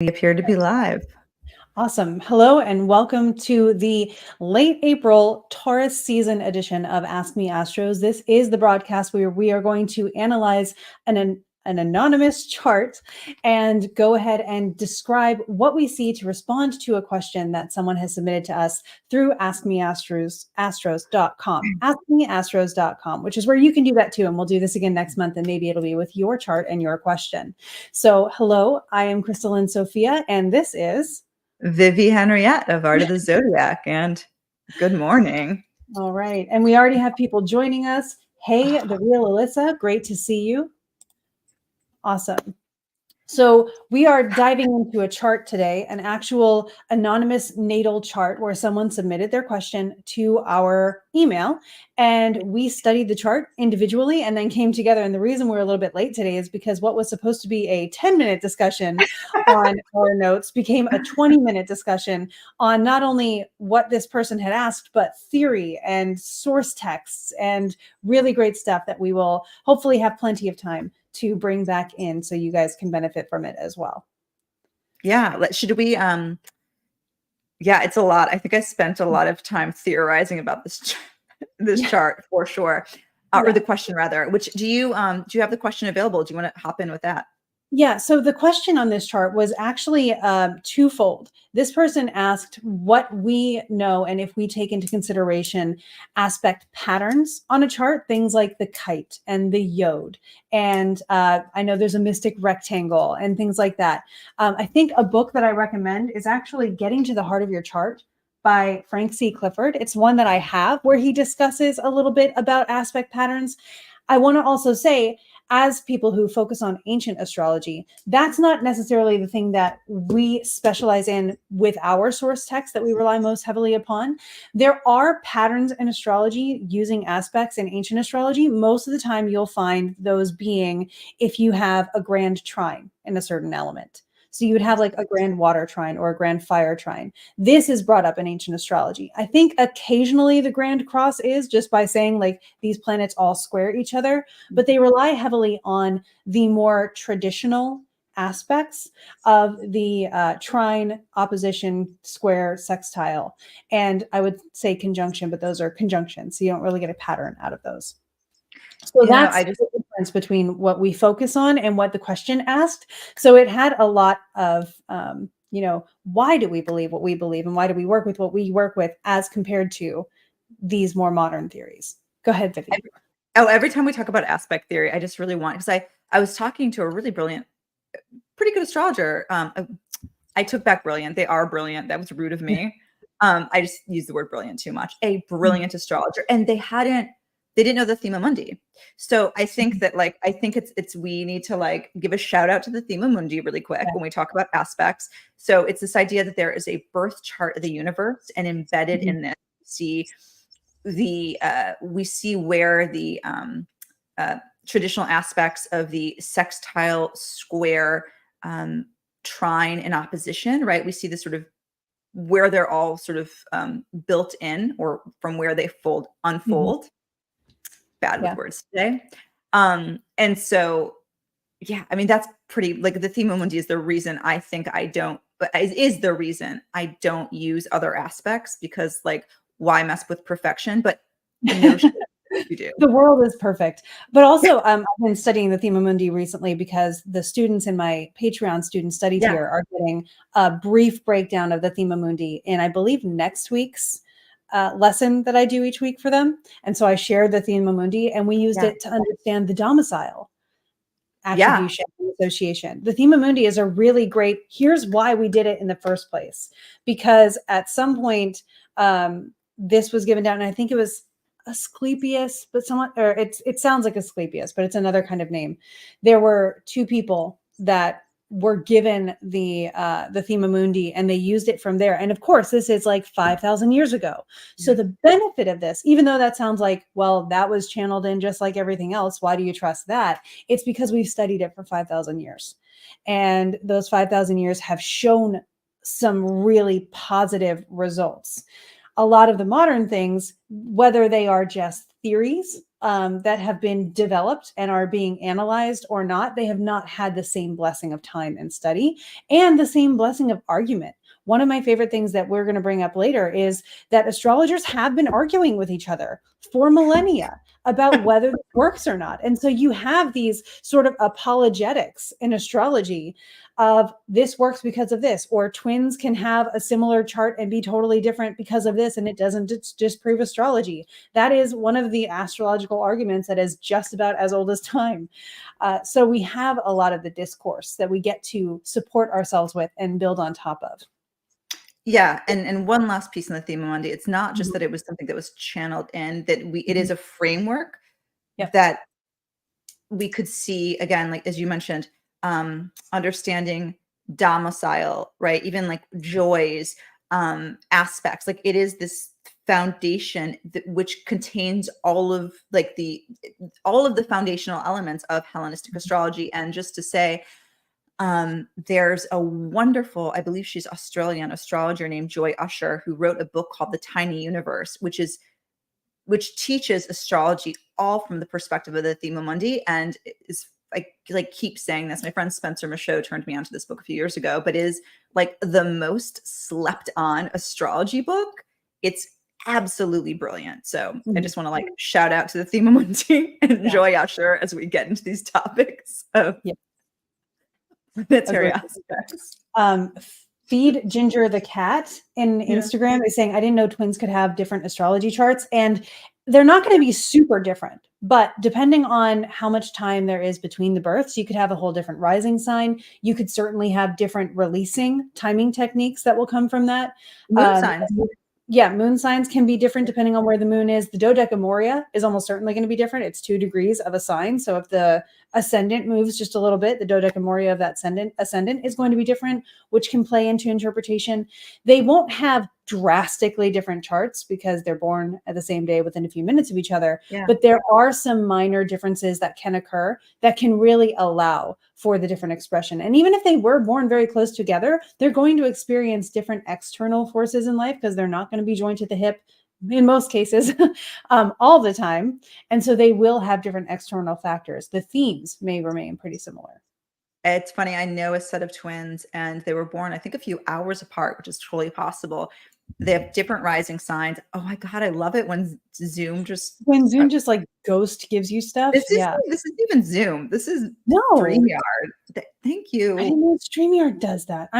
We appear to be live. Awesome. Hello and welcome to the late April Taurus season edition of Ask Me Astros. This is the broadcast where we are going to analyze an anonymous chart and go ahead and describe what we see to respond to a question that someone has submitted to us through AskMeAstros.com, AskMeAstros.com, which is where you can do that too. And we'll do this again next month, and maybe it'll be with your chart and your question. So hello, I am KristaLyn Sofia, and this is Vivi Henriette of Art of the Zodiac, and good morning. All right. And we already have people joining us. Hey, the real Alyssa, great to see you. Awesome. So we are diving into a chart today, an actual anonymous natal chart where someone submitted their question to our email, and we studied the chart individually and then came together. And the reason we're a little bit late today is because what was supposed to be a 10-minute discussion on our notes became a 20-minute discussion on not only what this person had asked, but theory and source texts and really great stuff that we will hopefully have plenty of time to bring back in so you guys can benefit from it as well. Yeah. Should we, yeah, it's a lot. I think I spent a lot of time theorizing about this chart for sure. Or the question rather, which do you have the question available? Do you want to hop in with that? Yeah, so the question on this chart was actually twofold. This person asked what we know and if we take into consideration aspect patterns on a chart, things like the kite and the yod. And I know there's a mystic rectangle and things like that. I think a book that I recommend is actually Getting to the Heart of Your Chart by Frank C. Clifford. It's one that I have where he discusses a little bit about aspect patterns. I want to also say, as people who focus on ancient astrology, that's not necessarily the thing that we specialize in with our source text that we rely most heavily upon. There are patterns in astrology using aspects in ancient astrology. Most of the time you'll find those being if you have a grand trine in a certain element. So you would have like a grand water trine or a grand fire trine. This is brought up in ancient astrology. I think occasionally the grand cross is just by saying like these planets all square each other, but they rely heavily on the more traditional aspects of the trine, opposition, square, sextile, and I would say conjunction, but those are conjunctions. So you don't really get a pattern out of those. So that's the difference between what we focus on and what the question asked. So it had a lot of, why do we believe what we believe and why do we work with what we work with as compared to these more modern theories? Go ahead, Vivi. Every time we talk about aspect theory, I just really want, because I was talking to a really brilliant, pretty good astrologer. I took back brilliant. They are brilliant. That was rude of me. I just used the word brilliant too much. A brilliant astrologer. And they didn't know the Thema Mundi. So I think that we need to give a shout out to the Thema Mundi really quick when we talk about aspects. So it's this idea that there is a birth chart of the universe, and embedded in this, we see where the traditional aspects of the sextile, square, trine, and opposition, right? We see this sort of where they're all sort of built in, or from where they unfold. Bad with words today. And so, yeah, I mean, that's pretty, like, the Thema Mundi is the reason I think is the reason I don't use other aspects, because why mess with perfection? But no shit, you do. The world is perfect. But also, I've been studying the Thema Mundi recently because the students in my Patreon student study tier are getting a brief breakdown of the Thema Mundi in, I believe, next week's lesson that I do each week for them. And so I shared the Thema Mundi, and we used it to understand the domicile, attribution, and association. The Thema Mundi is a really great, here's why we did it in the first place. Because at some point, this was given down, and I think it was Asclepius, but it sounds like Asclepius, but it's another kind of name. There were two people that were given the Thema Mundi, and they used it from there. And of course, this is like 5,000 years ago. So the benefit of this, even though that sounds like, well, that was channeled in just like everything else, why do you trust that? It's because we've studied it for 5,000 years. And those 5,000 years have shown some really positive results. A lot of the modern things, whether they are just theories that have been developed and are being analyzed or not, they have not had the same blessing of time and study and the same blessing of argument. One of my favorite things that we're going to bring up later is that astrologers have been arguing with each other for millennia about whether this works or not. And so you have these sort of apologetics in astrology of this works because of this, or twins can have a similar chart and be totally different because of this, and it doesn't disprove astrology. That is one of the astrological arguments that is just about as old as time. So we have a lot of the discourse that we get to support ourselves with and build on top of. Yeah, and one last piece on the theme of Monday. It's not just that it was something that was channeled in, that it is a framework that we could see, again, like as you mentioned, understanding domicile, right? Even like joys, aspects. Like it is this foundation which contains all of the foundational elements of Hellenistic astrology. And just to say, there's a wonderful, I believe she's Australian astrologer named Joy Usher, who wrote a book called The Tiny Universe, which teaches astrology all from the perspective of the Thema Mundi, and is like keep saying this. My friend Spencer Michaud turned me onto this book a few years ago, but is like the most slept on astrology book. It's absolutely brilliant. So I just want to like shout out to the Thema Mundi and Joy Usher as we get into these topics of planetary aspects. Feed Ginger the cat in Instagram is saying, I didn't know twins could have different astrology charts, and they're not going to be super different, but depending on how much time there is between the births, you could have a whole different rising sign. You could certainly have different releasing timing techniques that will come from that. Moon signs. Yeah, moon signs can be different depending on where the moon is. The dodecamoria is almost certainly going to be different. It's 2 degrees of a sign. So if the ascendant moves just a little bit, the dodecamoria of that ascendant is going to be different, which can play into interpretation. They won't have drastically different charts because they're born at the same day within a few minutes of each other. Yeah. But there are some minor differences that can occur that can really allow for the different expression. And even if they were born very close together, they're going to experience different external forces in life because they're not going to be joined at the hip in most cases all the time. And so they will have different external factors. The themes may remain pretty similar. It's funny. I know a set of twins and they were born, I think, a few hours apart, which is totally possible. They have different rising signs. Oh my God, I love it when Zoom just like ghost gives you stuff. This is even Zoom. This is StreamYard. Thank you. I didn't know StreamYard does that.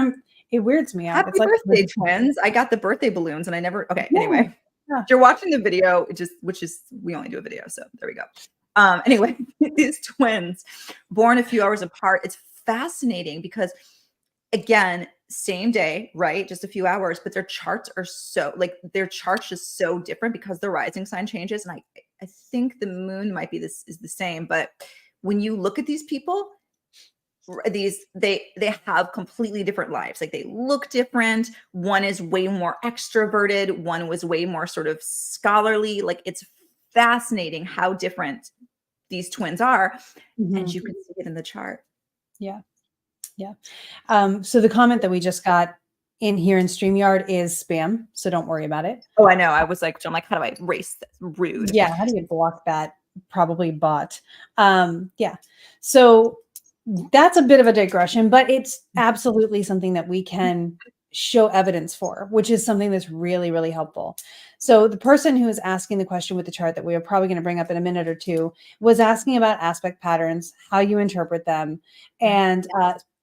It weirds me out. Happy birthday, twins. I got the birthday balloons and I never anyway. Yeah. If you're watching the video, we only do a video, so there we go. Anyway, these twins born a few hours apart. It's fascinating because, again, same day, right? Just a few hours, but their charts are just so different because the rising sign changes. And I think the moon might be is the same, but when you look at these people, they have completely different lives. Like they look different. One is way more extroverted. One was way more sort of scholarly. Like it's fascinating how different these twins are. And you can see it in the chart. Yeah. Yeah. So the comment that we just got in here in StreamYard is spam. So don't worry about it. Oh, I know. I'm like, how do I erase this? Rude. Yeah. How do you block that? Probably bot. Yeah. So that's a bit of a digression, but it's absolutely something that we can show evidence for, which is something that's really, really helpful. So the person who is asking the question with the chart that we are probably going to bring up in a minute or two was asking about aspect patterns, how you interpret them. And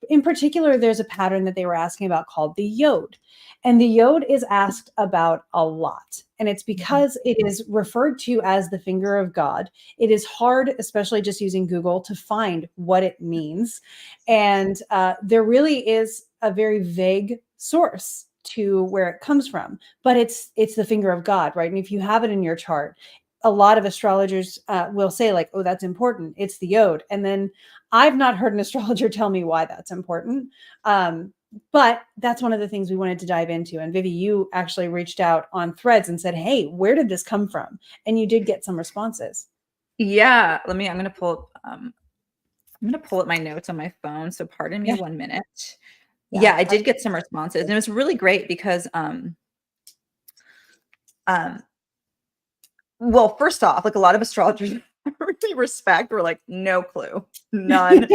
in particular, there's a pattern that they were asking about called the yod. And the yod is asked about a lot. And it's because it is referred to as the finger of God. It is hard, especially just using Google, to find what it means. And there really is a very vague source to where it comes from, but it's the finger of God, right? And if you have it in your chart, a lot of astrologers will say like, oh, that's important. It's the yod. And then I've not heard an astrologer tell me why that's important. But that's one of the things we wanted to dive into. And Vivi, you actually reached out on Threads and said, hey, where did this come from? And you did get some responses. Yeah. I'm going to pull up my notes on my phone. So pardon me 1 minute. Yeah, I did get some responses, and it was really great because, well, first off, like a lot of astrologers really respect were like, no clue, none.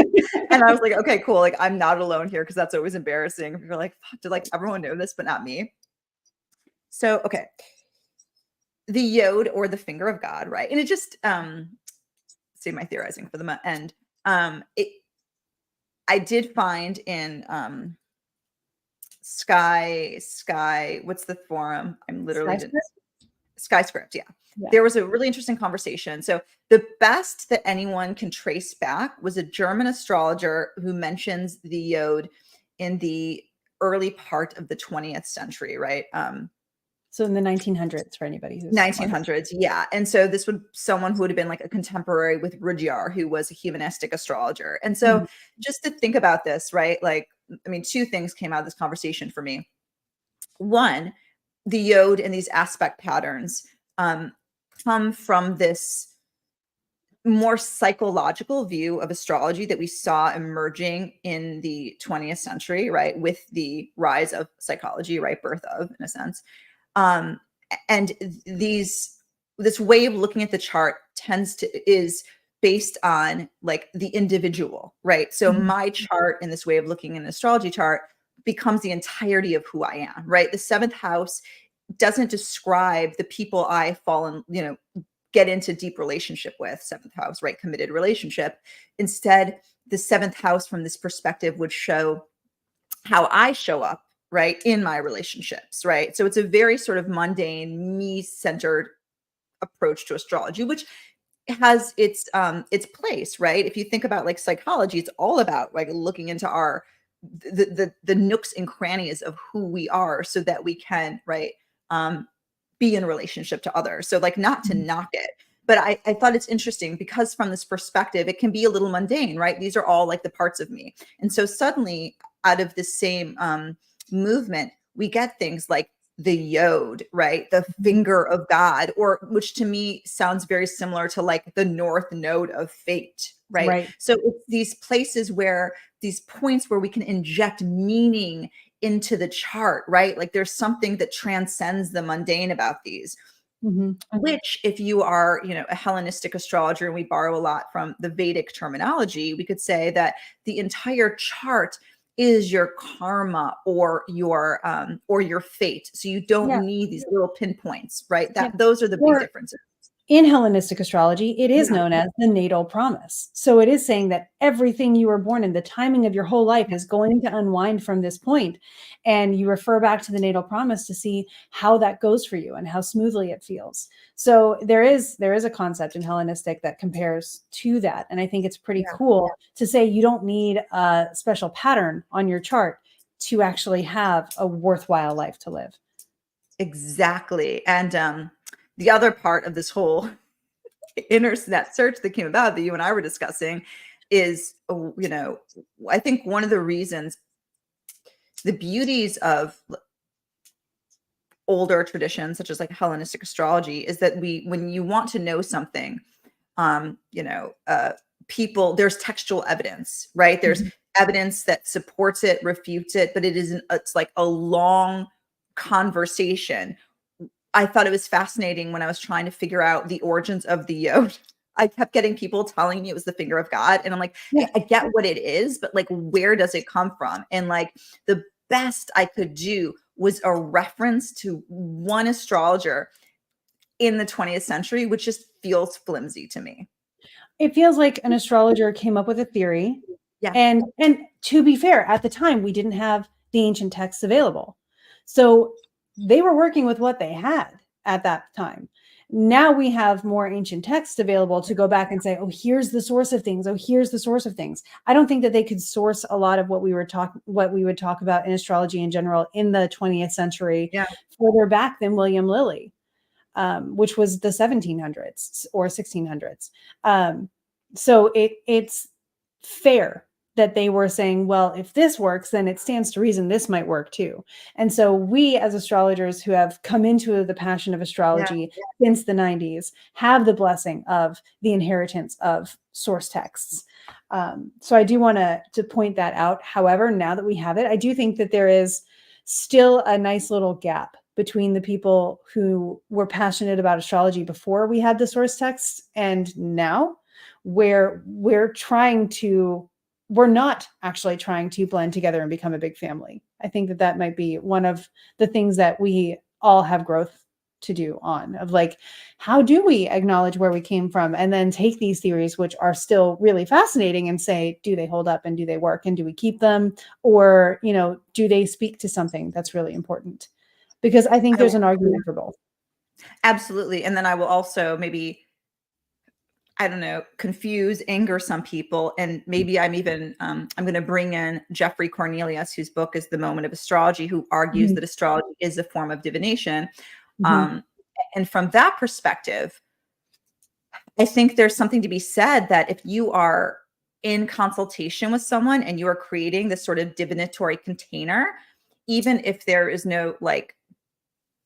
And I was like, okay, cool. Like, I'm not alone here because that's always embarrassing. You're like, fuck, did like everyone know this, but not me? So, okay, the yod or the finger of God, right? And it just save my theorizing for the end. It I did find in Sky, what's the forum? I'm literally Skyscraper? Skyscript, yeah. Yeah. There was a really interesting conversation. So the best that anyone can trace back was a German astrologer who mentions the yod in the early part of the 20th century, right? So in the 1900s, for anybody who's 1900s, yeah. And so this would someone who would have been like a contemporary with Rudyard, who was a humanistic astrologer. And so Mhm. just to think about this, right? Like, I mean, two things came out of this conversation for me. One, the yod and these aspect patterns come from this more psychological view of astrology that we saw emerging in the 20th century, right? With the rise of psychology, right? Birth of, in a sense. Um, and this way of looking at the chart is based on like the individual, right? So Mhm. my chart in this way of looking in an astrology chart becomes the entirety of who I am, right? The seventh house doesn't describe the people I fall in, get into deep relationship with, seventh house, right? Committed relationship. Instead, the seventh house from this perspective would show how I show up, right, in my relationships, right? So it's a very sort of mundane, me-centered approach to astrology, which has its place, right? If you think about like psychology, it's all about like looking into our the nooks and crannies of who we are so that we can, right, be in relationship to others. So like not to Mhm. knock it, but I thought it's interesting because from this perspective, it can be a little mundane, right? These are all like the parts of me. And so suddenly out of the same movement, we get things like the yod, right? The finger of God, or which to me sounds very similar to like the north node of fate, right? Right. So it's these places where these points where we can inject meaning into the chart, right? Like there's something that transcends the mundane about these. Mhm. Which, if you are, a Hellenistic astrologer, and we borrow a lot from the Vedic terminology, we could say that the entire chart is your karma or your fate. So you don't Yeah. need these little pinpoints, right? Yeah. Those are the big Or differences. in Hellenistic astrology, it is Yeah. known as the natal promise. So it is saying that everything you were born in, the timing of your whole life is going to unwind from this point. And you refer back to the natal promise to see how that goes for you and how smoothly it feels. So there is a concept in Hellenistic that compares to that. And I think it's pretty Yeah. cool to say you don't need a special pattern on your chart to actually have a worthwhile life to live. Exactly. And the other part of this whole internet search that came about that you and I were discussing is, I think one of the reasons, the beauties of older traditions, such as like Hellenistic astrology, is that when you want to know something, um, you know, uh, there's textual evidence, right? There's Mhm. evidence that supports it, refutes it, but it's like a long conversation. I thought it was fascinating when I was trying to figure out the origins of the yod. I kept getting people telling me it was the finger of God. And I'm like, Yeah. I get what it is, but like, where does it come from? And like, the best I could do was a reference to one astrologer in the 20th century, which just feels flimsy to me. It feels like an astrologer came up with a theory. Yeah. And to be fair, at the time, we didn't have the ancient texts available. So they were working with what they had at that time. Now we have more ancient texts available to go back and say, oh, here's the source of things. Oh, here's the source of things. I don't think that they could source a lot of what we would talk about in astrology in general in the 20th century Yeah. further back than William Lilly, which was the 1700s or 1600s. So it's fair that they were saying, well, if this works, then it stands to reason this might work too. And so we, as astrologers who have come into the passion of Yeah. astrology since the 90s, have the blessing of the inheritance of source texts. So I do want to point that out. However, now that we have it, I do think that there is still a nice little gap between the people who were passionate about astrology before we had the source text and now, where we're not actually trying to blend together and become a big family. I think that might be one of the things that we all have growth to do on, of like, how do we acknowledge where we came from and then take these theories, which are still really fascinating, and say, do they hold up and do they work and do we keep them? Or, do they speak to something that's really important? Because I think there's an argument for both. Absolutely. And then I will also maybe, I don't know, confuse, anger some people. And maybe I'm going to bring in Jeffrey Cornelius, whose book is The Moment of Astrology, who argues that astrology is a form of divination. And from that perspective, I think there's something to be said that if you are in consultation with someone and you are creating this sort of divinatory container, even if there is no like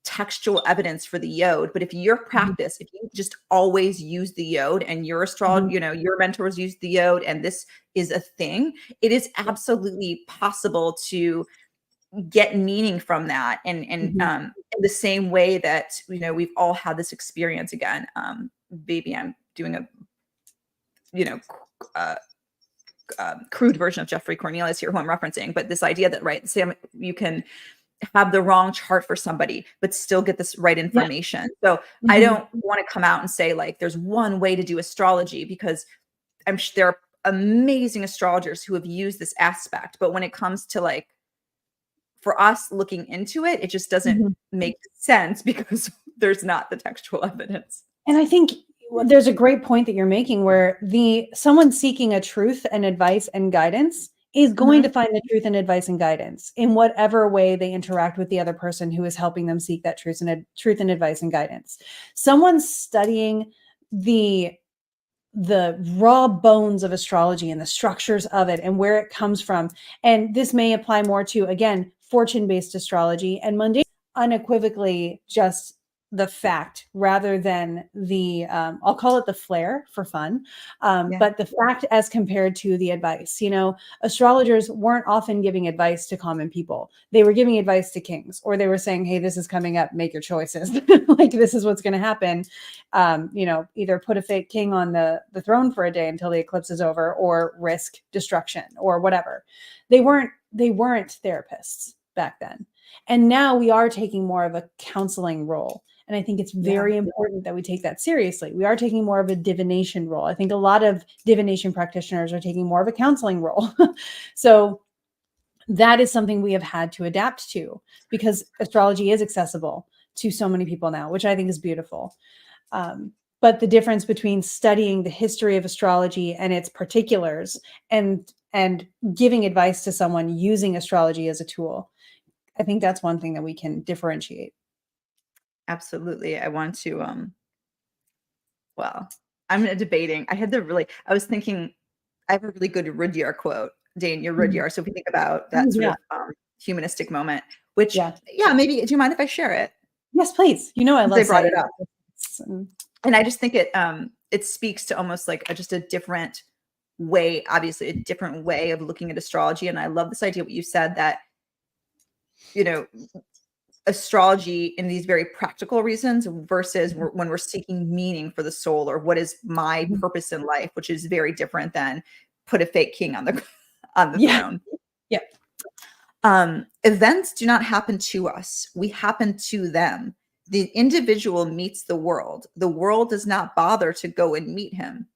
textual evidence for the yod, but if your practice, if you just always use the yod and your astrology, your mentors use the yod and this is a thing, it is absolutely possible to get meaning from that. And in the same way that, we've all had this experience again. Baby, I'm doing a, crude version of Jeffrey Cornelius here, who I'm referencing, but this idea that, right, Sam, you can have the wrong chart for somebody, but still get this right information. So I don't want to come out and say like, there's one way to do astrology, because I'm sure there are amazing astrologers who have used this aspect. But when it comes to like, for us looking into it, it just doesn't make sense because there's not the textual evidence. And I think there's a great point that you're making, where someone seeking a truth and advice and guidance is going to find the truth and advice and guidance in whatever way they interact with the other person who is helping them seek that truth and advice and guidance. Someone studying the raw bones of astrology and the structures of it and where it comes from. And this may apply more to, again, fortune-based astrology and mundane, unequivocally just the fact rather than the, I'll call it the flair for fun, but the fact as compared to the advice. Astrologers weren't often giving advice to common people. They were giving advice to kings, or they were saying, hey, this is coming up, make your choices. Like, this is what's going to happen. Either put a fake king on the throne for a day until the eclipse is over, or risk destruction or whatever. They weren't therapists back then. And now we are taking more of a counseling role. And I think it's very important that we take that seriously. We are taking more of a divination role. I think a lot of divination practitioners are taking more of a counseling role. So that is something we have had to adapt to, because astrology is accessible to so many people now, which I think is beautiful. But the difference between studying the history of astrology and its particulars and giving advice to someone using astrology as a tool, I think that's one thing that we can differentiate. Absolutely. I want to, I'm debating. I was thinking, I have a really good Rudyard quote, Dane, your Rudyard. So if we think about that sort of humanistic moment, which, maybe, do you mind if I share it? Yes, please. I love they brought it up. And I just think it speaks to almost like just a different way, obviously a different way of looking at astrology. And I love this idea, what you said, that, astrology in these very practical reasons versus when we're seeking meaning for the soul, or what is my purpose in life, which is very different than put a fake king on the throne. Events do not happen to us. We happen to them. The individual meets the world. The world does not bother to go and meet him.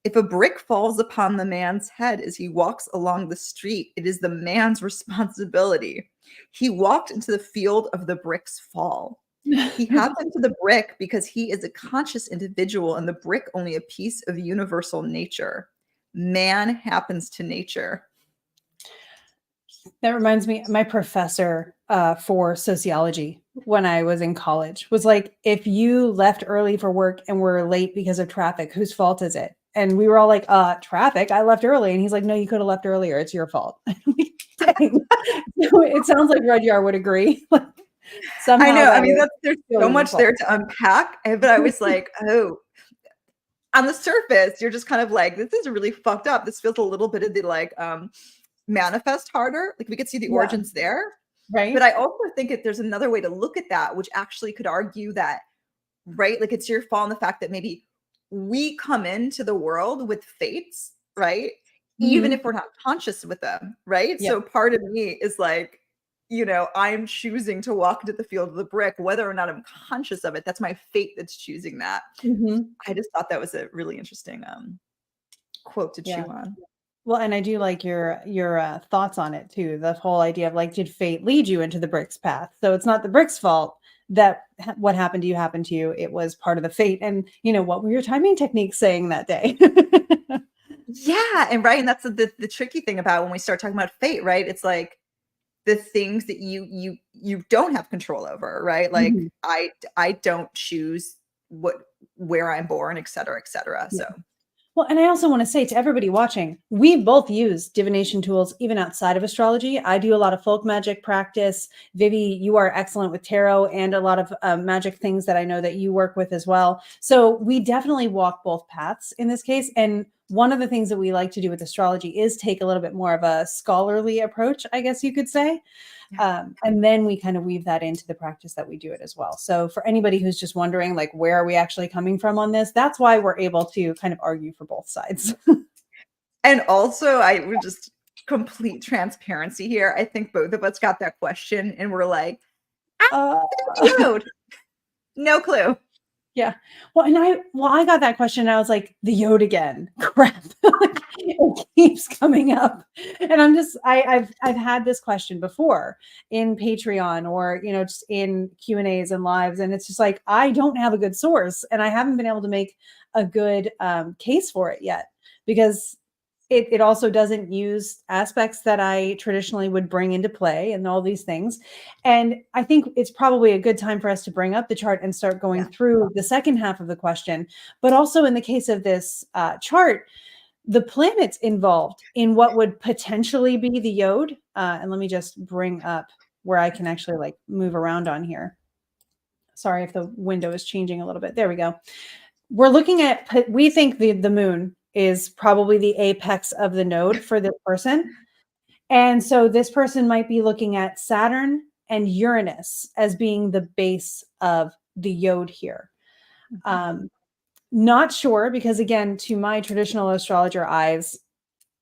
If a brick falls upon the man's head as he walks along the street, it is the man's responsibility. He walked into the field of the brick's fall. He happened to the brick because he is a conscious individual, and the brick only a piece of universal nature. Man happens to nature. That reminds me, my professor for sociology when I was in college was like, if you left early for work and were late because of traffic, whose fault is it? And we were all like, traffic, I left early. And he's like, no, you could have left earlier. It's your fault. Dang. It sounds like Rudyard would agree. Somehow I know. I mean, there's so much there to unpack. But I was like, oh, on the surface, you're just kind of like, this is really fucked up. This feels a little bit of the like manifest harder. Like we could see the origins there. Right. But I also think there's another way to look at that, which actually could argue that, right? Like it's your fault in the fact that maybe we come into the world with fates, right? Even Mhm. if we're not conscious with them, right? Yeah. So part of me is like, I'm choosing to walk into the field of the brick, whether or not I'm conscious of it. That's my fate that's choosing that. Mhm. I just thought that was a really interesting quote to Yeah. chew on. Well, and I do like your thoughts on it too. The whole idea of like, did fate lead you into the bricks path? So it's not the bricks' fault that what happened to you. It was part of the fate. And what were your timing techniques saying that day? Yeah, and right, and that's the tricky thing about when we start talking about fate, right? It's like the things that you don't have control over, right? Like Mhm. I don't choose where I'm born, et cetera, et cetera. Yeah. So Well, and I also want to say to everybody watching, we both use divination tools even outside of astrology. I do a lot of folk magic practice. Vivi, you are excellent with tarot and a lot of magic things that I know that you work with as well. So we definitely walk both paths in this case. And one of the things that we like to do with astrology is take a little bit more of a scholarly approach, I guess you could say. yeah. And then we kind of weave that into the practice that we do it as well. So for anybody who's just wondering, like, where are we actually coming from on this? That's why we're able to kind of argue for both sides. And also I would just complete transparency here. I think both of us got that question and we're like, Uh, yod. No clue. yeah. Well, I got that question and I was like, the yod again. Crap. It keeps coming up. And I've had this question before in Patreon or, just in Q&As and lives. And it's just like, I don't have a good source and I haven't been able to make a good case for it yet because it also doesn't use aspects that I traditionally would bring into play and all these things. And I think it's probably a good time for us to bring up the chart and start going Yeah. through the second half of the question. But also in the case of this chart, the planets involved in what would potentially be the yod. And let me just bring up where I can actually like move around on here. Sorry if the window is changing a little bit. There we go. We're looking at, we think the moon is probably the apex of the node for this person. And so this person might be looking at Saturn and Uranus as being the base of the yod here. Not sure because again, to my traditional astrologer eyes,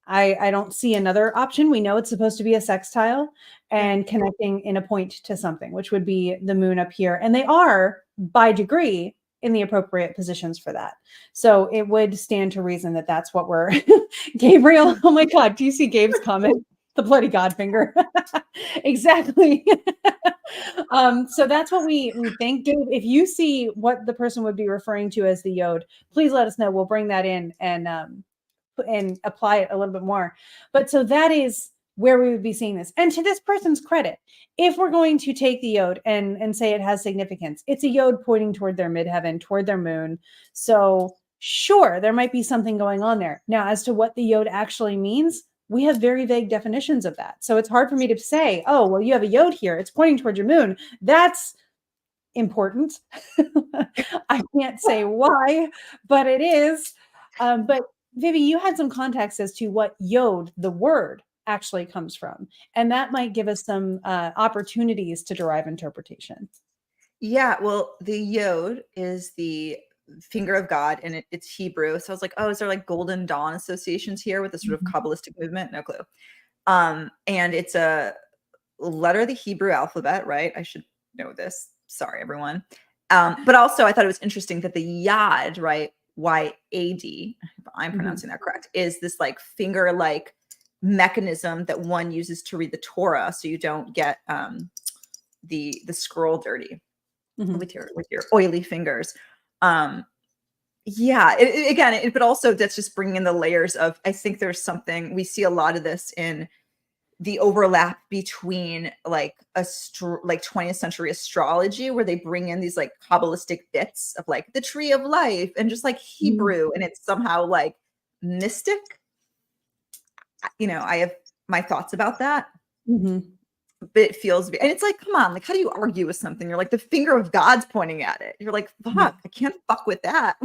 I don't see another option. We know it's supposed to be a sextile and connecting in a point to something, which would be the moon up here. And they are by degree in the appropriate positions for that. So it would stand to reason that that's what we're Gabriel. Oh my God. Do you see Gabe's comment? The bloody God finger. Exactly. So that's what we think. Gabe, if you see what the person would be referring to as the yod, please let us know. We'll bring that in and apply it a little bit more. But so that is where we would be seeing this. And to this person's credit, if we're going to take the yod and say it has significance, it's a yod pointing toward their midheaven, toward their moon. So sure, there might be something going on there. Now, as to what the yod actually means, we have very vague definitions of that. So it's hard for me to say, oh, well, you have a yod here. It's pointing toward your moon. That's important. I can't say why, but it is. But Vivi, you had some context as to what yod, the word, actually comes from. And that might give us some opportunities to derive interpretation. Yeah, well, the yod is the finger of God and it's Hebrew. So I was like, oh, is there like Golden Dawn associations here with the sort of Kabbalistic movement? No clue. And it's a letter of the Hebrew alphabet, right? I should know this. Sorry, everyone. But also I thought it was interesting that the yad, right? Y-A-D, if I'm pronouncing that correct, is this like finger-like mechanism that one uses to read the Torah so you don't get the scroll dirty with your oily fingers. Yeah, again, but also that's just bringing in the layers of, I think there's something, we see a lot of this in the overlap between like 20th century astrology, where they bring in these like Kabbalistic bits of like the tree of life and just like Hebrew, and it's somehow like mystic. I have my thoughts about that. But it feels, and it's like, come on, like, how do you argue with something? You're like, the finger of God's pointing at it. You're like, fuck, I can't fuck with that.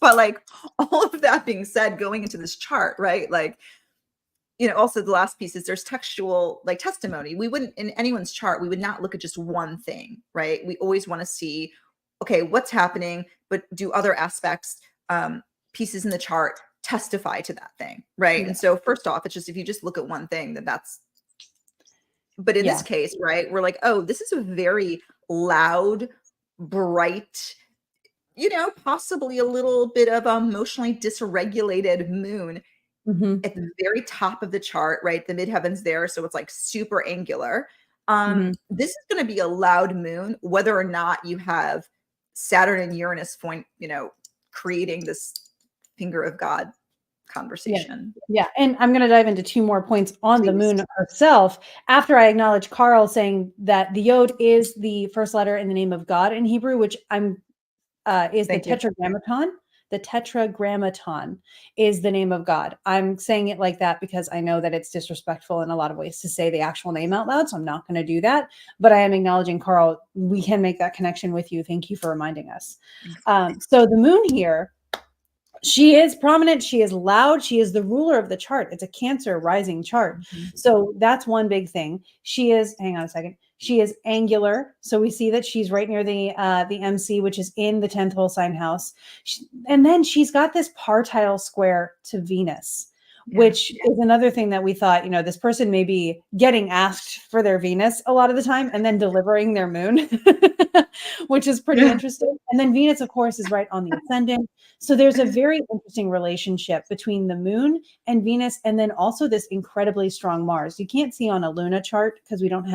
But like, all of that being said, going into this chart, right? Like, also the last piece is there's textual like testimony. We wouldn't, in anyone's chart, we would not look at just one thing, right? We always want to see, okay, what's happening, but do other aspects, pieces in the chart testify to that thing, right? Yeah. And so first off, it's just, if you just look at one thing, then that's, but in this case, right, we're like, oh, this is a very loud, bright, possibly a little bit of emotionally dysregulated moon Mhm. at the very top of the chart, right? The midheaven's there, so it's like super angular. Mhm. This is going to be a loud moon, whether or not you have Saturn and Uranus point, creating this finger of God conversation. Yeah. And I'm going to dive into 2 more points on the Please. moon herself. After I acknowledge Carl saying that the Yod is the first letter in the name of God in Hebrew, which is the Thank you. tetragrammaton. The tetragrammaton is the name of God. I'm saying it like that because I know that it's disrespectful in a lot of ways to say the actual name out loud. So I'm not going to do that. But I am acknowledging, Carl, we can make that connection with you. Thank you for reminding us. So the moon here, she is prominent. She is loud. She is the ruler of the chart. It's a Cancer rising chart. So that's one big thing. She is, hang on a second. She is angular. So we see that she's right near the MC, which is in the 10th whole sign house. And then she's got this partile square to Venus, which is another thing that we thought, this person may be getting asked for their Venus a lot of the time and then delivering their moon, which is pretty interesting. And then Venus, of course, is right on the ascendant. So there's a very interesting relationship between the moon and Venus, and then also this incredibly strong Mars. You can't see on a Luna chart because we don't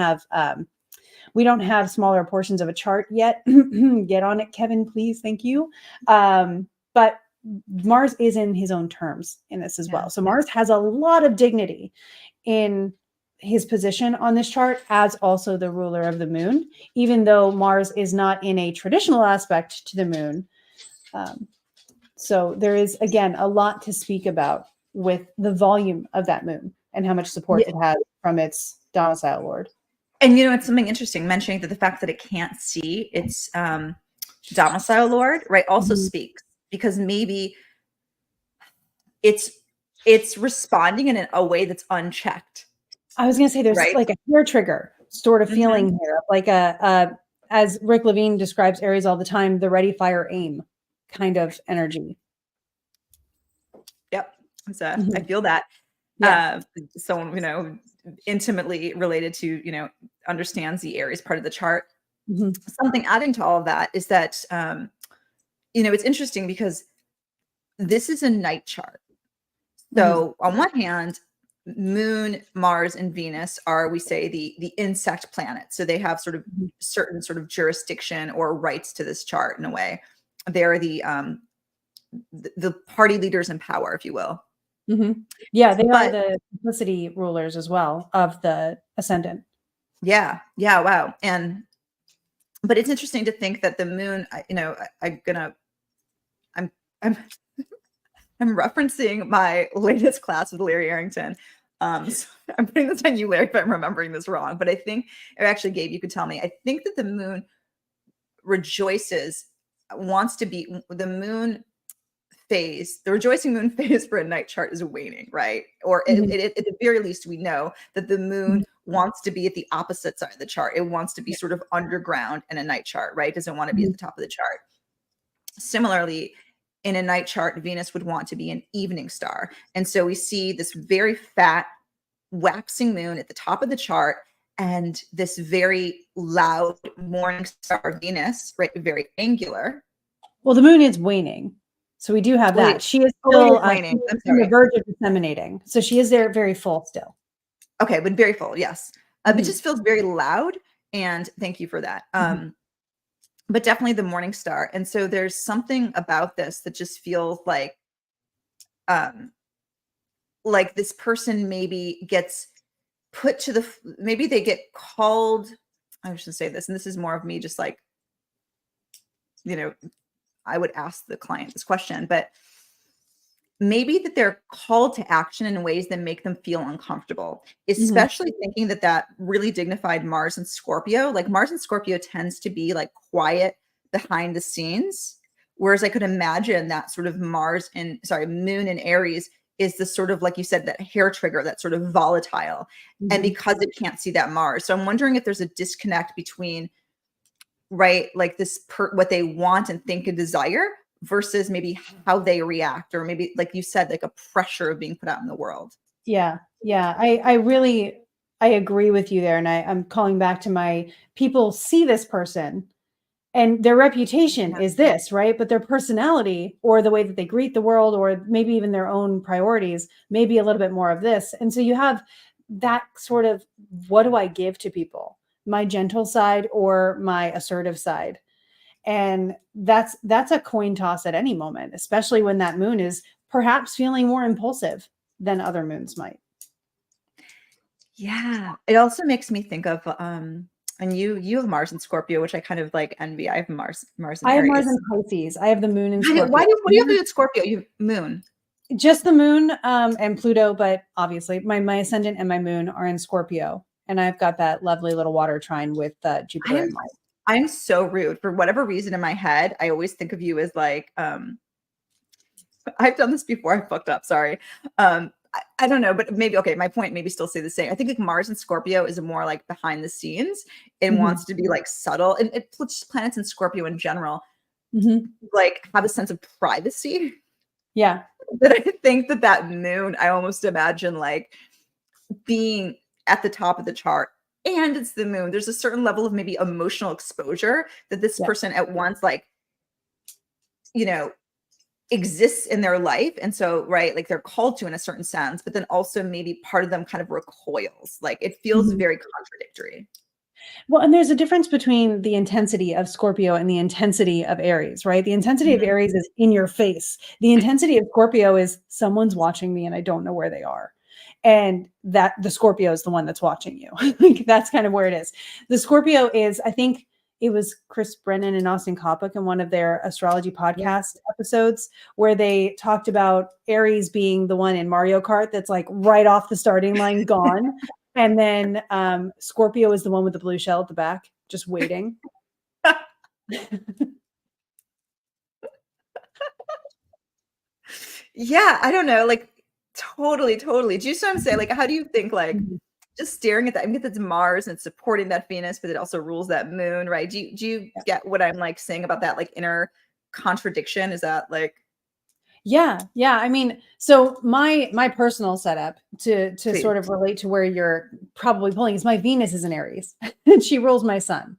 have smaller portions of a chart yet. Get on it, Kevin, please. Thank you. But Mars is in his own terms in this as well. So Mars has a lot of dignity in his position on this chart as also the ruler of the moon, even though Mars is not in a traditional aspect to the moon. So there is, again, a lot to speak about with the volume of that moon and how much support it has from its domicile lord. And it's something interesting mentioning that the fact that it can't see its domicile lord, right, also speaks, because maybe it's responding in a way that's unchecked. I was going to say there's like a hair trigger sort of feeling here, like as Rick Levine describes Aries all the time, the ready, fire, aim kind of energy. Yep. I feel that. Someone, intimately related to, understands the Aries part of the chart. Something adding to all of that is that, it's interesting because this is a night chart. So on one hand, Moon, Mars, and Venus are, we say, the insect planets. So they have sort of certain sort of jurisdiction or rights to this chart in a way. They're the party leaders in power, if you will. Yeah, they are the simplicity rulers as well of the ascendant. Yeah. Wow. But it's interesting to think that the moon, I'm referencing my latest class with Larry Arrington. So I'm putting this on you, Larry, if I'm remembering this wrong. But I think, or actually, Gabe, you could tell me. I think that the moon rejoices, wants to be the moon phase. The rejoicing moon phase for a night chart is waning, right? Or at the very least, we know that the moon wants to be at the opposite side of the chart. It wants to be sort of underground in a night chart, right? It doesn't want to be at the top of the chart. Similarly, in a night chart, Venus would want to be an evening star. And so we see this very fat, waxing moon at the top of the chart and this very loud morning star Venus, right? Very angular. Well, the moon is waning. So we do have that. She is still waning. on the verge of disseminating. So she is there very full still. Okay, but very full, yes. It just feels very loud. And thank you for that. But definitely the morning star. And so there's something about this that just feels like this person maybe gets put to maybe they get called, I should say this, and this is more of me just like, I would ask the client this question, but maybe that they're called to action in ways that make them feel uncomfortable, especially thinking that really dignified Mars and Scorpio, like Mars and Scorpio tends to be like quiet behind the scenes. Whereas I could imagine that sort of moon in Aries is the sort of, like you said, that hair trigger, that sort of volatile. And because it can't see that Mars. So I'm wondering if there's a disconnect between, right, like this what they want and think and desire versus maybe how they react, or maybe, like you said, like a pressure of being put out in the world. Yeah. Yeah. I really, I agree with you there. And I'm calling back to my people see this person and their reputation is this, right? But their personality or the way that they greet the world, or maybe even their own priorities, maybe a little bit more of this. And so you have that sort of, what do I give to people? My gentle side or my assertive side? And that's a coin toss at any moment, especially when that moon is perhaps feeling more impulsive than other moons might. Yeah. It also makes me think of, and you have Mars in Scorpio, which I kind of like envy. I have Mars in I have Mars Aries. in Pisces. I have the moon in Why Scorpio. what do you have to do with Scorpio? You have moon. Just the moon and Pluto, but obviously my ascendant and my moon are in Scorpio. And I've got that lovely little water trine with Jupiter and Mars. I'm so rude. For whatever reason in my head, I always think of you as like, I've done this before. I fucked up. Sorry. I don't know, but maybe, okay, my point maybe still stay the same. I think like Mars and Scorpio is more like behind the scenes and wants to be like subtle. And it puts planets in Scorpio in general, like have a sense of privacy. Yeah. But I think that moon, I almost imagine like being at the top of the chart, and it's the moon. There's a certain level of maybe emotional exposure that this person at once, like, you know, exists in their life. And so, right, like they're called to in a certain sense, but then also maybe part of them kind of recoils. Like it feels very contradictory. Well, and there's a difference between the intensity of Scorpio and the intensity of Aries, right? The intensity of Aries is in your face. The intensity of Scorpio is someone's watching me and I don't know where they are. And that the Scorpio is the one that's watching you. Like, that's kind of where it is. The Scorpio is, I think it was Chris Brennan and Austin Coppock in one of their astrology podcast episodes where they talked about Aries being the one in Mario Kart that's like right off the starting line, gone. And then Scorpio is the one with the blue shell at the back, just waiting. Yeah, I don't know, like totally. Do you see what I'm saying? Like, how do you think, like, just staring at that? I mean, that's Mars and supporting that Venus, but it also rules that moon, right? Do you get what I'm like saying about that, like inner contradiction? Is that like? Yeah. I mean, so my personal setup to Please. sort of relate to where you're probably pulling is my Venus is in Aries and she rules my sun.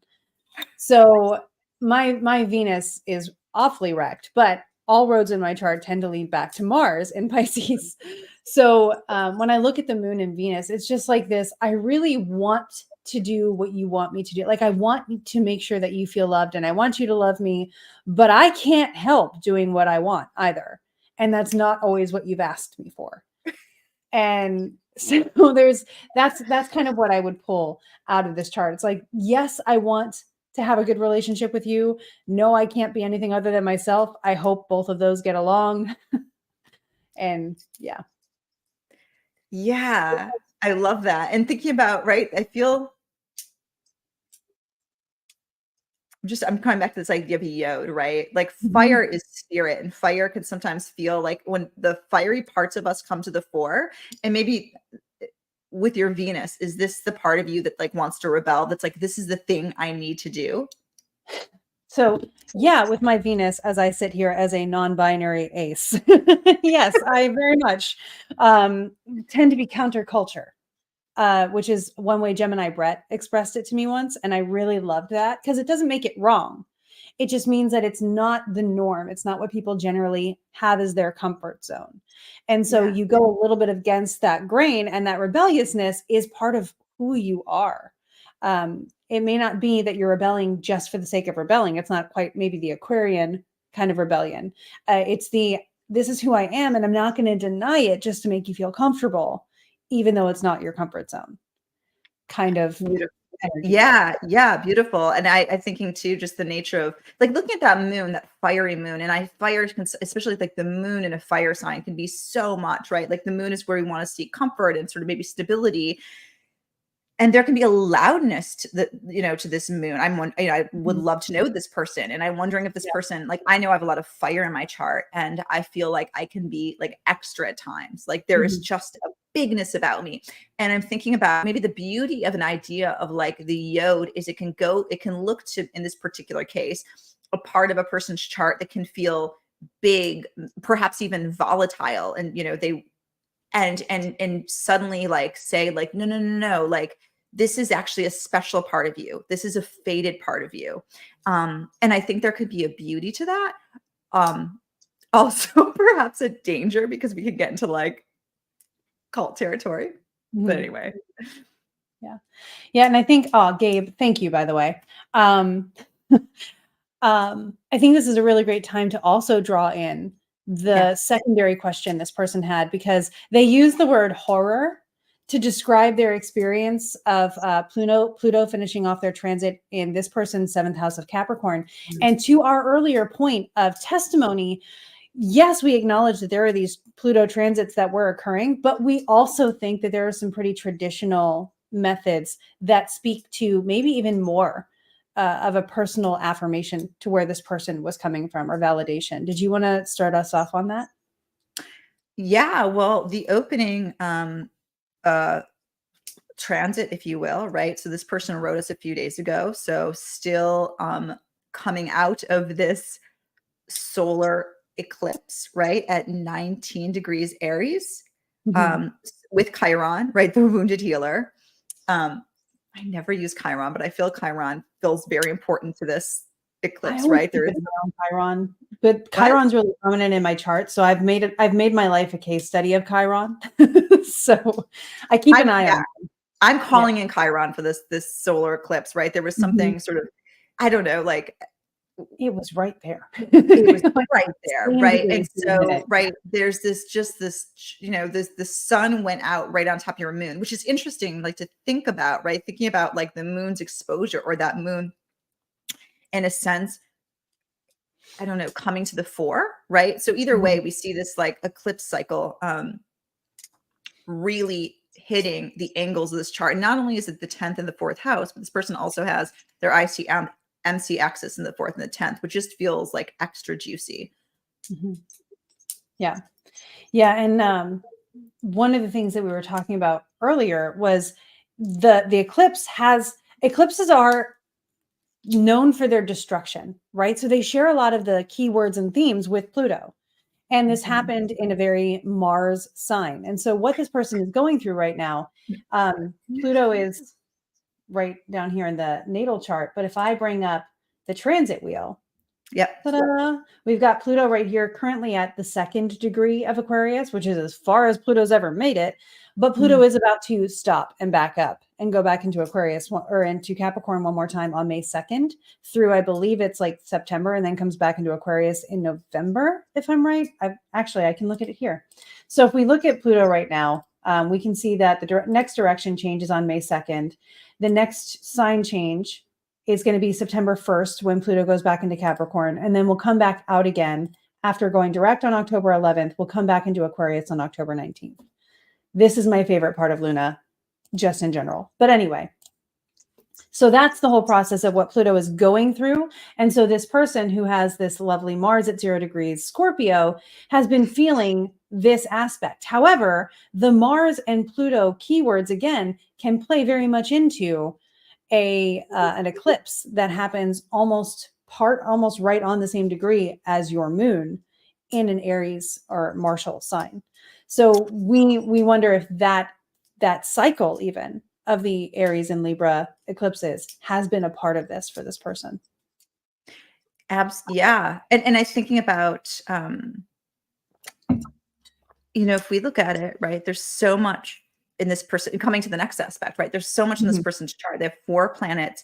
So my Venus is awfully wrecked, but all roads in my chart tend to lead back to Mars in Pisces. So when I look at the moon and Venus, it's just like this. I really want to do what you want me to do. Like I want to make sure that you feel loved and I want you to love me, but I can't help doing what I want either. And that's not always what you've asked me for. And so that's kind of what I would pull out of this chart. It's like, yes, I want to have a good relationship with you. No, I can't be anything other than myself. I hope both of those get along. And yeah. Yeah, I love that. And thinking about, right, I'm coming back to this idea of yod, right? Like fire is spirit, and fire can sometimes feel like when the fiery parts of us come to the fore. And maybe with your Venus, is this the part of you that like wants to rebel? That's like, this is the thing I need to do. So yeah, with my Venus, as I sit here as a non-binary ace, yes, I very much tend to be counterculture. Which is one way Gemini Brett expressed it to me once. And I really loved that because it doesn't make it wrong. It just means that it's not the norm. It's not what people generally have as their comfort zone. And so you go a little bit against that grain, and that rebelliousness is part of who you are. It may not be that you're rebelling just for the sake of rebelling. It's not quite maybe the Aquarian kind of rebellion. It's this is who I am, and I'm not going to deny it just to make you feel comfortable, even though it's not your comfort zone kind of Beautiful. energy. Yeah, beautiful. And I thinking too, just the nature of like looking at that moon, that fiery moon, and especially like the moon in a fire sign can be so much, right? Like the moon is where we want to seek comfort and sort of maybe stability. and there can be a loudness to to this moon. I would love to know this person. And I'm wondering if this person, like, I know I have a lot of fire in my chart, and I feel like I can be like extra at times. Like there is just a bigness about me. And I'm thinking about maybe the beauty of an idea of like the yod is it can look to, in this particular case, a part of a person's chart that can feel big, perhaps even volatile. And, they, and suddenly like say like, no, like, this is actually a special part of you. This is a faded part of you. And I think there could be a beauty to that. Also perhaps a danger, because we could get into like cult territory. But anyway. Yeah. Yeah. And I think, Gabe, thank you, by the way. I think this is a really great time to also draw in the secondary question this person had, because they use the word horror to describe their experience of Pluto finishing off their transit in this person's 7th house of Capricorn. And to our earlier point of testimony, yes, we acknowledge that there are these Pluto transits that were occurring, but we also think that there are some pretty traditional methods that speak to maybe even more of a personal affirmation to where this person was coming from, or validation. Did you want to start us off on that? Yeah, well, the opening transit, if you will, right? So this person wrote us a few days ago. So still coming out of this solar eclipse, right? At 19 degrees Aries, with Chiron, right? The wounded healer. I never use Chiron, but I feel Chiron feels very important to this eclipse, right? There is Chiron, but Chiron's really prominent in my chart. So I've made my life a case study of Chiron. So I keep an eye on it. I'm calling in Chiron for this solar eclipse, right? There was something sort of, I don't know, like it was right there. It was right there, right? And so, right, there's this the sun went out right on top of your moon, which is interesting, like to think about, right? Thinking about like the moon's exposure, or that moon, in a sense, I don't know, coming to the fore, right? So either way, we see this like eclipse cycle really hitting the angles of this chart. And not only is it the 10th and the 4th house, but this person also has their MC axis in the 4th and the 10th, which just feels like extra juicy. Yeah. Yeah. And one of the things that we were talking about earlier was the eclipses are known for their destruction, right? So they share a lot of the keywords and themes with Pluto. And this happened in a very Mars sign. And so what this person is going through right now, Pluto is right down here in the natal chart. But if I bring up the transit wheel, we've got Pluto right here currently at the 2nd degree of Aquarius, which is as far as Pluto's ever made it. But Pluto is about to stop and back up and go back into Aquarius, or into Capricorn one more time on May 2nd through, I believe it's like September, and then comes back into Aquarius in November, if I'm right. I can look at it here. So if we look at Pluto right now, we can see that the next direction changes on May 2nd. The next sign change is going to be September 1st, when Pluto goes back into Capricorn, and then we'll come back out again after going direct on October 11th. We'll come back into Aquarius on October 19th. This is my favorite part of Luna, just in general. But anyway, so that's the whole process of what Pluto is going through. And so this person who has this lovely Mars at 0 degrees Scorpio has been feeling this aspect. However, the Mars and Pluto keywords, again, can play very much into an eclipse that happens almost right on the same degree as your moon in an Aries or Martial sign. So we wonder if that cycle even of the Aries and Libra eclipses has been a part of this for this person. Yeah. And I'm thinking about, if we look at it, right, there's so much in this person, coming to the next aspect, right? There's so much in this person's chart. They have 4 planets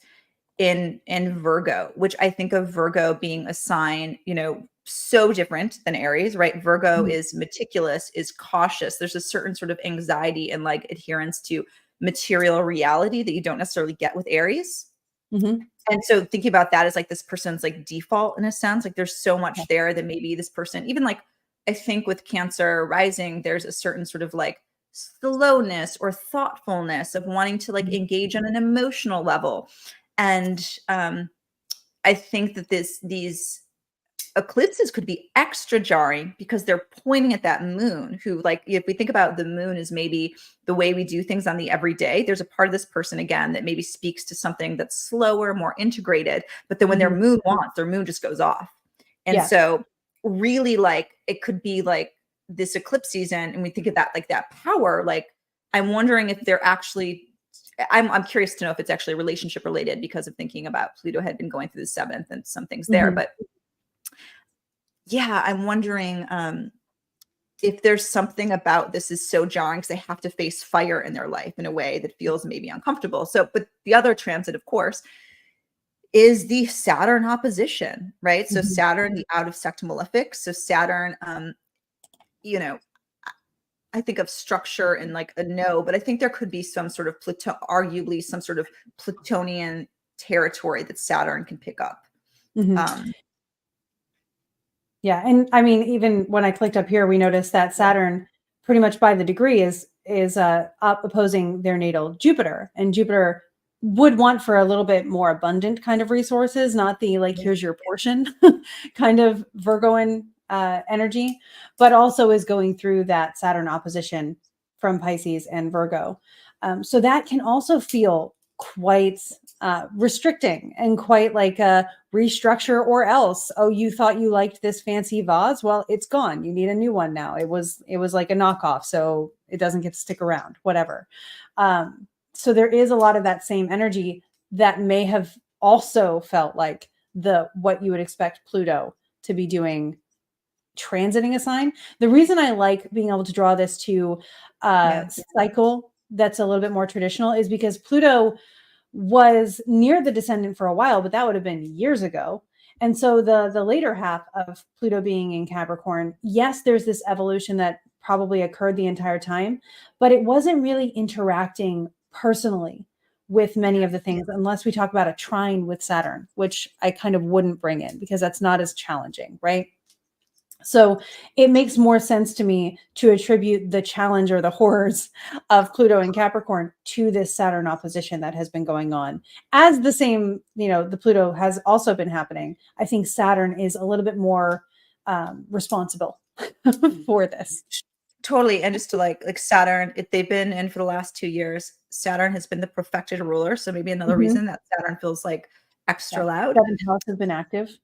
in Virgo, which I think of Virgo being a sign, so different than Aries, right? Virgo is meticulous, is cautious. There's a certain sort of anxiety and like adherence to material reality that you don't necessarily get with Aries. And so thinking about that as like this person's like default in a sense, like there's so much there that maybe this person, even like, I think with Cancer rising, there's a certain sort of like slowness or thoughtfulness, of wanting to like engage on an emotional level. And I think that these eclipses could be extra jarring because they're pointing at that moon, who, like, if we think about the moon as maybe the way we do things on the everyday, there's a part of this person again that maybe speaks to something that's slower, more integrated, but then when their moon wants, their moon just goes off. And so really, like, it could be like this eclipse season, and we think of that like that power. Like, I'm wondering if they're actually, I'm curious to know if it's actually relationship related, because of thinking about Pluto had been going through the 7th and some things there. But yeah, I'm wondering if there's something about this is so jarring because they have to face fire in their life in a way that feels maybe uncomfortable. So, but the other transit, of course, is the Saturn opposition, right? So Saturn, the out of sect malefic. So Saturn, you know, I think of structure and like a no, but I think there could be some sort of arguably some sort of Plutonian territory that Saturn can pick up. Yeah. And I mean, even when I clicked up here, we noticed that Saturn pretty much by the degree is up opposing their natal Jupiter, and Jupiter would want for a little bit more abundant kind of resources, not the like, here's your portion kind of Virgoan energy, but also is going through that Saturn opposition from Pisces and Virgo. So that can also feel quite restricting and quite like a restructure, or else, oh, you thought you liked this fancy vase, well, it's gone, you need a new one now. It was like a knockoff, so it doesn't get to stick around, whatever. So there is a lot of that same energy that may have also felt like what you would expect Pluto to be doing, transiting a sign. The reason I like being able to draw this to cycle that's a little bit more traditional is because Pluto was near the descendant for a while, but that would have been years ago. And so the later half of Pluto being in Capricorn, yes, there's this evolution that probably occurred the entire time, but it wasn't really interacting personally with many of the things, unless we talk about a trine with Saturn, which I kind of wouldn't bring in because that's not as challenging, right? So it makes more sense to me to attribute the challenge or the horrors of Pluto and Capricorn to this Saturn opposition that has been going on. As the same, the Pluto has also been happening. I think Saturn is a little bit more responsible for this. Totally. And just to like Saturn, they've been in for the last 2 years. Saturn has been the perfected ruler. So maybe another reason that Saturn feels like extra loud. 7th house has been active.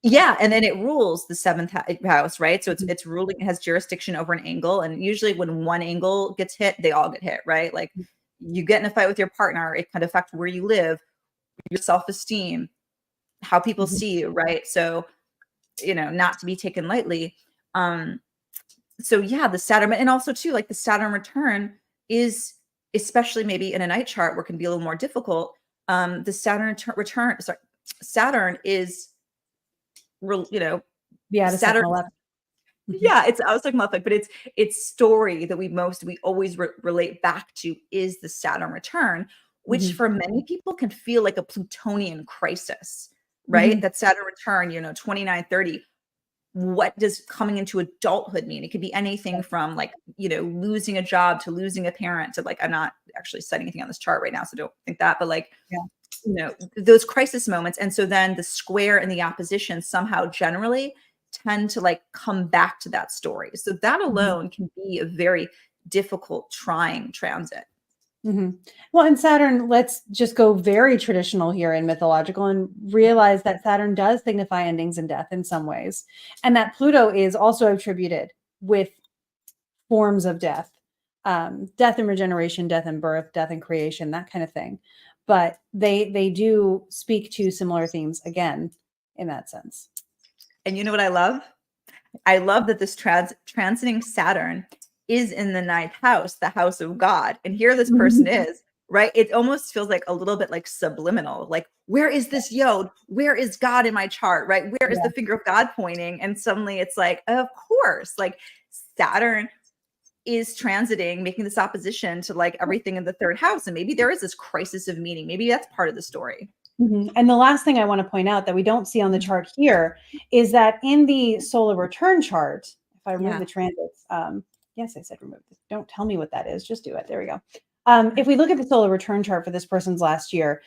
Yeah, and then it rules the 7th house, right? So it's ruling, it has jurisdiction over an angle, and usually when one angle gets hit, they all get hit, right? Like, you get in a fight with your partner, it can affect where you live, your self-esteem, how people see you, right? So, not to be taken lightly. So yeah, the Saturn, and also too, like the Saturn return is, especially maybe in a night chart where it can be a little more difficult. The Saturn return, Saturn is, Saturn. Yeah, I was talking about but it's story that we always relate back to is the Saturn return, which for many people can feel like a Plutonian crisis, right? That Saturn return, 29, 30. What does coming into adulthood mean? It could be anything from like, losing a job to losing a parent to like, I'm not actually setting anything on this chart right now, so don't think that, but like, those crisis moments. And so then the square and the opposition somehow generally tend to like come back to that story. So that alone can be a very difficult, trying transit. Well, in Saturn, let's just go very traditional here in mythological and realize that Saturn does signify endings and death in some ways. And that Pluto is also attributed with forms of death, death and regeneration, death and birth, death and creation, that kind of thing. But they do speak to similar themes again in that sense. And you know what I love? I love that this transiting Saturn is in the 9th house, the house of God. And here this person is, right? It almost feels like a little bit like subliminal. Like, where is this yod? Where is God in my chart, right? Where is the finger of God pointing? And suddenly it's like, of course, like Saturn is transiting, making this opposition to like everything in the 3rd house. And maybe there is this crisis of meaning. Maybe that's part of the story. And the last thing I want to point out that we don't see on the chart here is that in the solar return chart, if I remove the transits, Yes, I said remove this. Don't tell me what that is. Just do it. There we go. If we look at the solar return chart for this person's last year,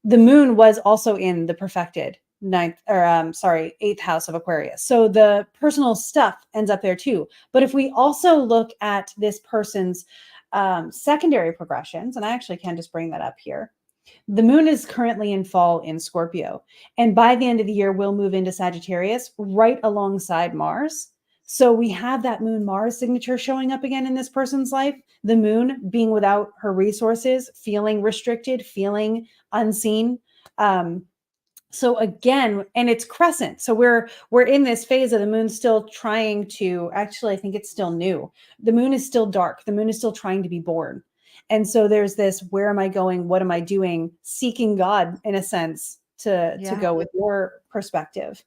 the moon was also in the perfected eighth house of Aquarius. So the personal stuff ends up there too. But if we also look at this person's secondary progressions, and I actually can just bring that up here. The moon is currently in fall in Scorpio. And by the end of the year, we'll move into Sagittarius right alongside Mars. So we have that moon Mars signature showing up again in this person's life. The moon being without her resources, feeling restricted, feeling unseen. So again, and it's crescent. So we're in this phase of the moon still trying to, actually, I think it's still new. The moon is still dark. The moon is still trying to be born. And so there's this, where am I going? What am I doing? Seeking God, in a sense, to go with your perspective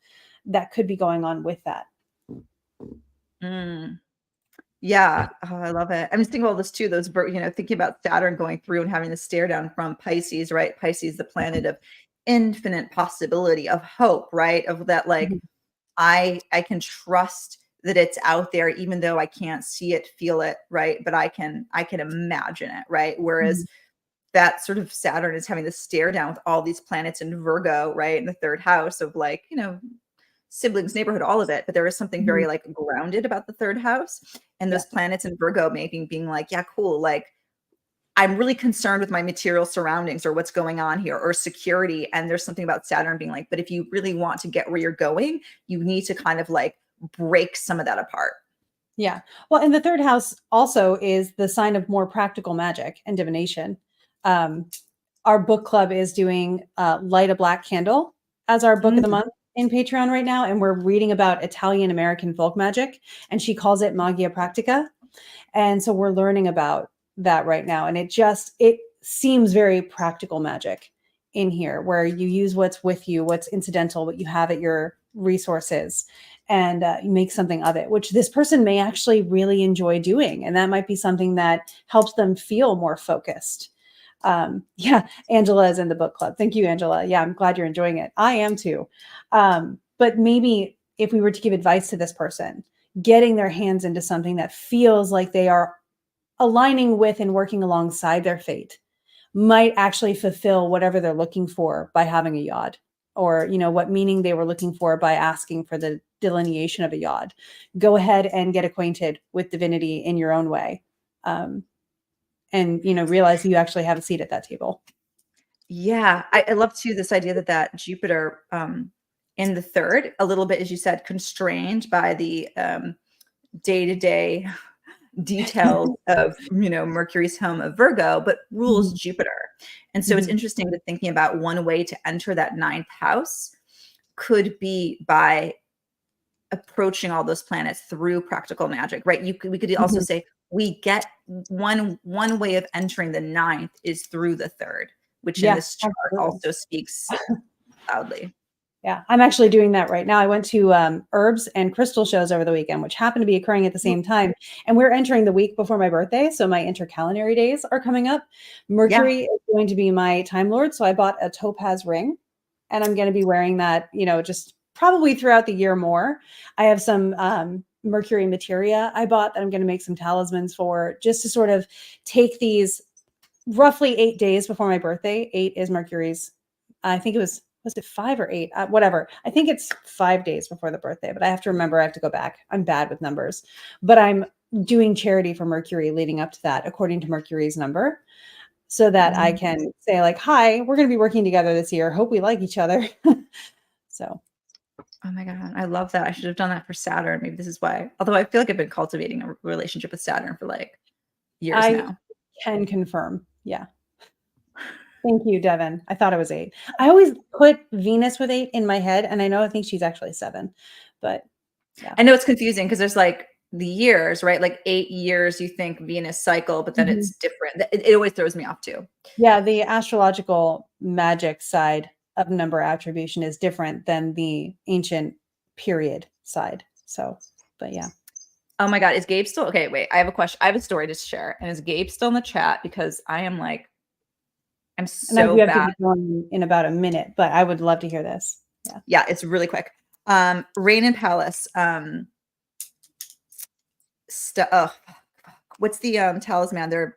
that could be going on with that. Yeah. Oh, I love it. I'm just thinking about this too. Those, thinking about Saturn going through and having the stare down from Pisces, right? Pisces, the planet of infinite possibility, of hope, right? Of that, like, Mhm. I can trust that it's out there, even though I can't see it, feel it, right? But I can imagine it, right? Whereas Mhm. that sort of Saturn is having the stare down with all these planets in Virgo, right? In the third house of, like, siblings, neighborhood, all of it. But there is something Mhm. very, like, grounded about the third house. And Yeah. those planets in Virgo making being like, yeah, cool. Like, I'm really concerned with my material surroundings or what's going on here, or security. And there's something about Saturn being like, but if you really want to get where you're going, you need to kind of like break some of that apart. Yeah. Well, and the third house also is the sign of more practical magic and divination. Um, our book club is doing Light a Black Candle as our book of the Mm. month in Patreon right now. And we're reading about Italian American folk magic, and she calls it Magia Practica. And so we're learning about that right now. And it seems very practical magic in here, where you use what's with you, what's incidental, what you have at your resources, and you make something of it, which this person may actually really enjoy doing. And that might be something that helps them feel more focused. Yeah, Angela is in the book club. Thank you, Angela. Yeah, I'm glad you're enjoying it. I am too. But maybe if we were to give advice to this person, getting their hands into something that feels like they are aligning with and working alongside their fate might actually fulfill whatever they're looking for by having a yod, or what meaning they were looking for by asking for the delineation of a yod. Go ahead and get acquainted with divinity in your own way, and realize you actually have a seat at that table. Yeah. I love too this idea that Jupiter in the third, a little bit, as you said, constrained by the day-to-day details of Mercury's home of Virgo, but rules Mhm. Jupiter. And so it's Mhm. interesting to thinking about one way to enter that ninth house could be by approaching all those planets through practical magic, right? We could also Mhm. say we get one way of entering the ninth is through the third, which in Yeah, this chart absolutely. also speaks loudly. Yeah, I'm actually doing that right now. I went to herbs and crystal shows over the weekend, which happened to be occurring at the same time. And we're entering the week before my birthday. So my intercalendary days are coming up. Yeah. Mercury is going to be my time lord. So I bought a topaz ring, and I'm going to be wearing that, just probably throughout the year more. I have some Mercury materia I bought that I'm going to make some talismans for, just to sort of take these roughly 8 days before my birthday. 8 is Mercury's, I think it was it 5 or 8? Whatever. I think it's 5 days before the birthday, but I have to remember, I have to go back. I'm bad with numbers. But I'm doing charity for Mercury leading up to that, according to Mercury's number, so that I Mm. can say, like, hi, we're going to be working together this year. Hope we like each other. So, Oh my God. I love that. I should have done that for Saturn. Maybe this is why. Although I feel like I've been cultivating a relationship with Saturn for like years I now. can confirm. Yeah. Thank you, Devin. I thought it was 8. I always put Venus with 8 in my head, and I think she's actually 7, but yeah. I know it's confusing because there's like the years, right? Like 8 years, you think Venus cycle, but then Mhm. it's different. It always throws me off too. Yeah, the astrological magic side of number attribution is different than the ancient period side. So, but yeah. Oh my God. Is Gabe still okay? Wait, I have a question. I have a story to share. And is Gabe still in the chat? Because I am like, I'm And I do so have to bad. get going in about a minute, but I would love to hear this. Yeah. Yeah, it's really quick. Rain and Palace. Ugh. what's the talisman? They're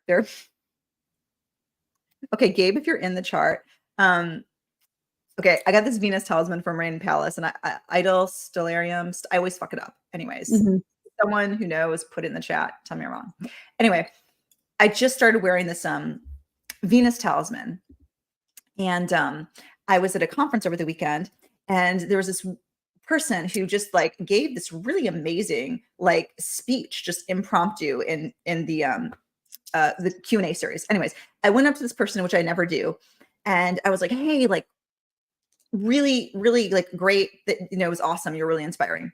okay, Gabe, if you're in the chart. Okay, I got this Venus talisman from Rain Palace, and Idol Stellarium. I always fuck it up. Anyways, someone who knows, put it in the chat. Tell me I'm wrong. Anyway, I just started wearing this Venus talisman, and I was at a conference over the weekend, and there was this person who just like gave this really amazing like speech, just impromptu in the Q&A series. Anyways, I went up to this person, which I never do, and I was like, hey, like, really, really like great that, you know, it was awesome. You're really inspiring.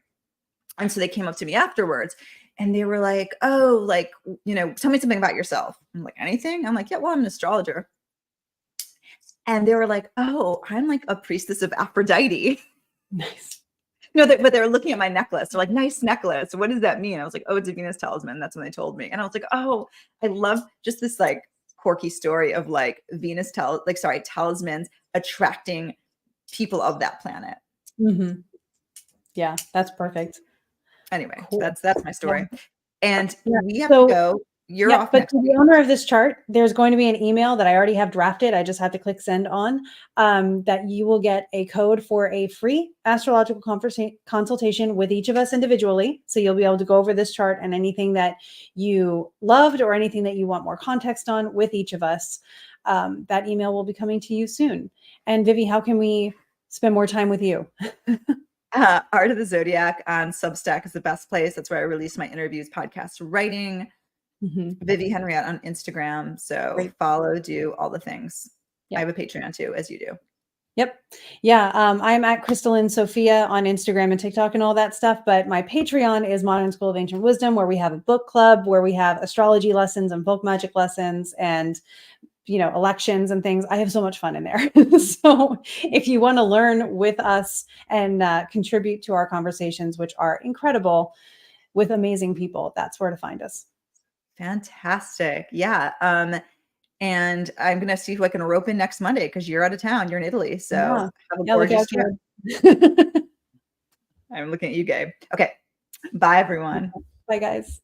And so they came up to me afterwards and they were like, oh, like, you know, tell me something about yourself. I'm like, anything? I'm like, yeah, well, I'm an astrologer. And they were like, oh, I'm like a priestess of Aphrodite. Nice. No, but they were looking at my necklace. They're like, nice necklace. What does that mean? I was like, oh, it's a Venus talisman. That's when they told me. And I was like, oh, I love just this like quirky story of like talismans attracting people of that planet. Yeah, that's perfect. Anyway, Cool. that's my story. Yeah. And we have to go. You're off but next to week. the owner of this chart, there's going to be an email that I already have drafted. I just have to click send on, that you will get a code for a free astrological consultation with each of us individually. So you'll be able to go over this chart and anything that you loved or anything that you want more context on with each of us. That email will be coming to you soon. And Vivi, how can we spend more time with you? Art of the Zodiac on Substack is the best place. That's where I release my interviews, podcast, writing. Vivi Henriette on Instagram. So follow, do all the things. I have a Patreon too, as you do. Yep. Yeah. I'm at KristaLyn Sofia on Instagram and TikTok and all that stuff. But my Patreon is Modern School of Ancient Wisdom, where we have a book club, where we have astrology lessons and folk magic lessons and, you know, elections and things. I have so much fun in there. So if you want to learn with us and contribute to our conversations, which are incredible with amazing people, that's where to find us. Fantastic. Yeah. And I'm going to see who I can rope in next Monday because you're out of town. You're in Italy. So have a gorgeous trip. I'm looking at you, Gabe. Okay. Bye, everyone. Bye, guys.